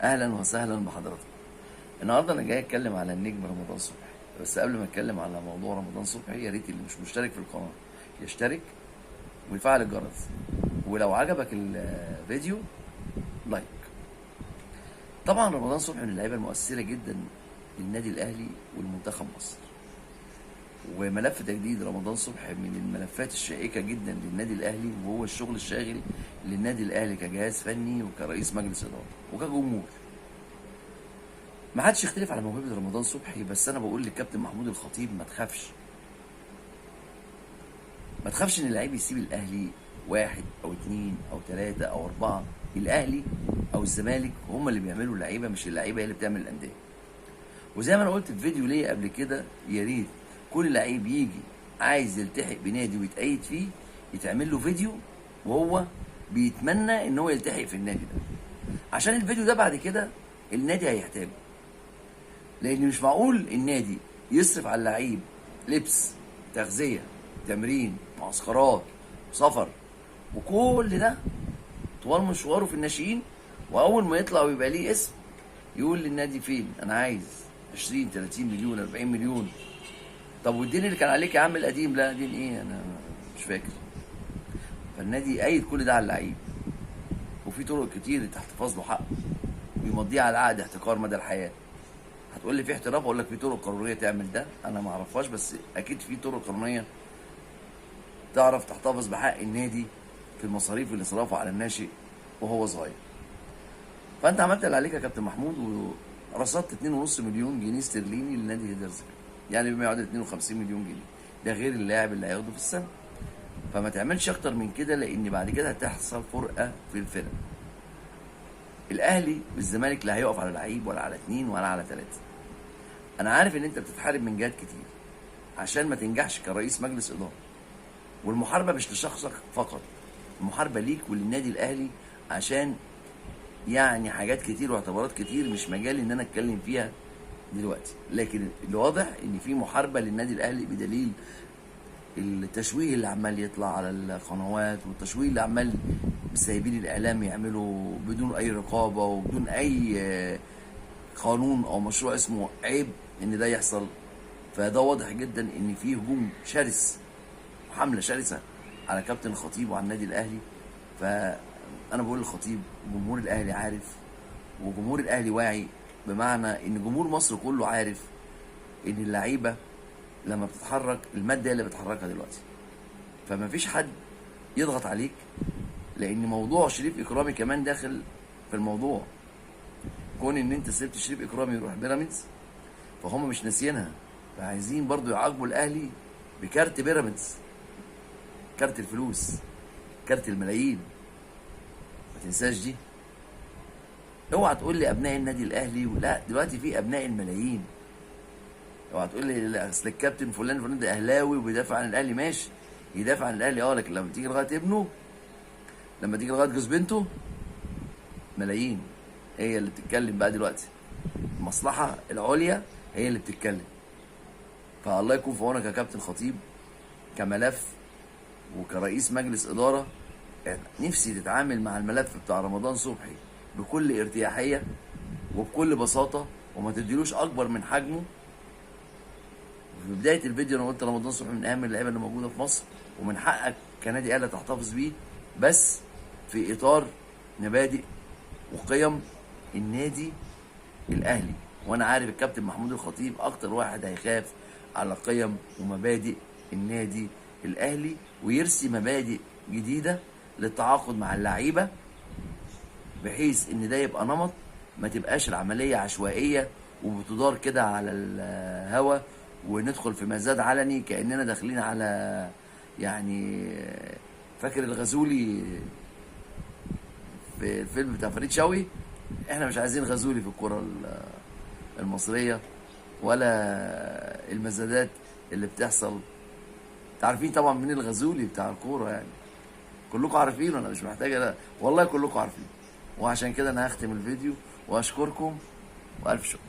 اهلا وسهلا بحضراتكم. النهارده انا جاي اتكلم على النجم رمضان صبحي، بس قبل ما اتكلم على موضوع رمضان صبحي يا ريت اللي مش مشترك في القناه يشترك ويفعل الجرس، ولو عجبك الفيديو لايك. طبعا رمضان صبحي من اللعيبه المؤثره جدا للنادي الاهلي والمنتخب مصر، وملف تجديد رمضان صبحي من الملفات الشائكه جدا للنادي الاهلي، وهو الشغل الشاغل للنادي الاهلي كجهاز فني وكرئيس مجلس اداره وكجمهور. ما حدش يختلف على موهبه رمضان صبحي، بس انا بقول للكابتن محمود الخطيب ما تخافش، ما تخافش ان اللعيب يسيب الاهلي واحد او اتنين او تلاته او اربعه. الاهلي او الزمالك هم اللي بيعملوا اللعيبه، مش اللعيبه هي اللي بتعمل الانديه. وزي ما انا قلت في فيديو ليا قبل كده، يا ريت كل لعيب يجي عايز يلتحق بنادي ويتأيد فيه يتعمل له فيديو وهو بيتمنى ان هو يلتحق في النادي ده، عشان الفيديو ده بعد كده النادي هيحتاجه. لان مش معقول النادي يصرف على اللعيب لبس، تغذيه، تمرين، معسكرات، سفر، وكل ده طوال مشواره في الناشئين، واول ما يطلع ويبقى ليه اسم يقول للنادي فين انا عايز 20 30 مليون 40 مليون. طب والدين اللي كان عليك يا عم القديم؟ لا دين ايه، انا مش فاكر. فالنادي يأيد كل ده على اللعيب، وفي طرق كتير تحتفظ له حقه ويمضيه على عقد احتكار مدى الحياه. هتقول لي في احتراف، اقول لك في طرق قانونيه تعمل ده، انا ما اعرفهاش، بس اكيد في طرق قانونيه تعرف تحتفظ بحق النادي في المصاريف اللي صرفها على الناشئ وهو صغير. فانت عملت اللي عليك يا كابتن محمود، ورصدت 2.5 مليون جنيه استرليني لنادي هيدرزك، يعني بما يعادل 52 مليون جنيه، ده غير اللاعب اللي هياخده في السنه. فما تعملش اكتر من كده، لان بعد كده هتحصل فرقه في الفرق. الاهلي والزمالك لا هيقف على لعيب ولا على اتنين ولا على تلاته. انا عارف ان انت بتتحارب من جهات كتير عشان ما تنجحش كرئيس مجلس اداره، والمحاربه مش لشخصك فقط، المحاربه ليك وللنادي الاهلي، عشان يعني حاجات كتير واعتبارات كتير مش مجالي ان انا اتكلم فيها دلوقتي. لكن اللي واضح ان في محاربه للنادي الاهلي بدليل التشويه اللي عمال يطلع على القنوات، والتشويه اللي عمال سايبين الاعلام يعملوا بدون اي رقابه وبدون اي قانون او مشروع اسمه عيب ان ده يحصل. فده واضح جدا ان في هجوم شرس وحمله شرسه على كابتن الخطيب وعلى النادي الاهلي. فانا بقول للخطيب جمهور الاهلي عارف، وجمهور الاهلي واعي، بمعنى ان جمهور مصر كله عارف ان اللعيبه لما بتتحرك الماده اللي بتحركها دلوقتي، فما فيش حد يضغط عليك، لان موضوع شريف اكرامي كمان داخل في الموضوع. كون ان انت سبت شريف اكرامي يروح بيراميدز، فهم مش ناسيينها، فعايزين برضو يعاقبوا الاهلي بكارت بيراميدز، كارت الفلوس، كارت الملايين. ما تنساش دي. اوعى تقول لي ابناء النادي الاهلي، لا دلوقتي في ابناء الملايين. اوعى تقول لي اصل الكابتن فلان فلان ده اهلاوي وبيدافع عن الاهلي، ماشي يدافع عن الاهلي لكن لما تيجي لغايه ابنه، لما تيجي لغايه جوز بنته، ملايين هي اللي بتتكلم بقى دلوقتي، المصلحه العليا هي اللي بتتكلم. فالله يكون في عونك يا كابتن خطيب، كملف وكرئيس مجلس اداره. نفسي تتعامل مع الملف بتاع رمضان صبحي بكل ارتياحيه وبكل بساطه، وما تديلوش اكبر من حجمه. في بدايه الفيديو انا قلت رمضان صبحي من اهم اللعيبه اللي موجوده في مصر، ومن حقك كنادي اهلي تحتفظ بيه، بس في اطار مبادئ وقيم النادي الاهلي. وانا عارف الكابتن محمود الخطيب اكتر واحد هيخاف على قيم ومبادئ النادي الاهلي، ويرسي مبادئ جديده للتعاقد مع اللعيبه، بحيث ان ده يبقى نمط، ما تبقاش العمليه عشوائيه وبتدار كده على الهوا، وندخل في مزاد علني كاننا داخلين على، يعني فاكر الغزولي في الفيلم بتاع فريد شوقي؟ احنا مش عايزين غزولي في الكره المصريه، ولا المزادات اللي بتحصل. عارفين طبعا مين الغزولي بتاع الكوره، يعني كلكم عارفينه، انا مش محتاج والله كلكم عارفين. وعشان كده انا هختم الفيديو واشكركم والف شكر.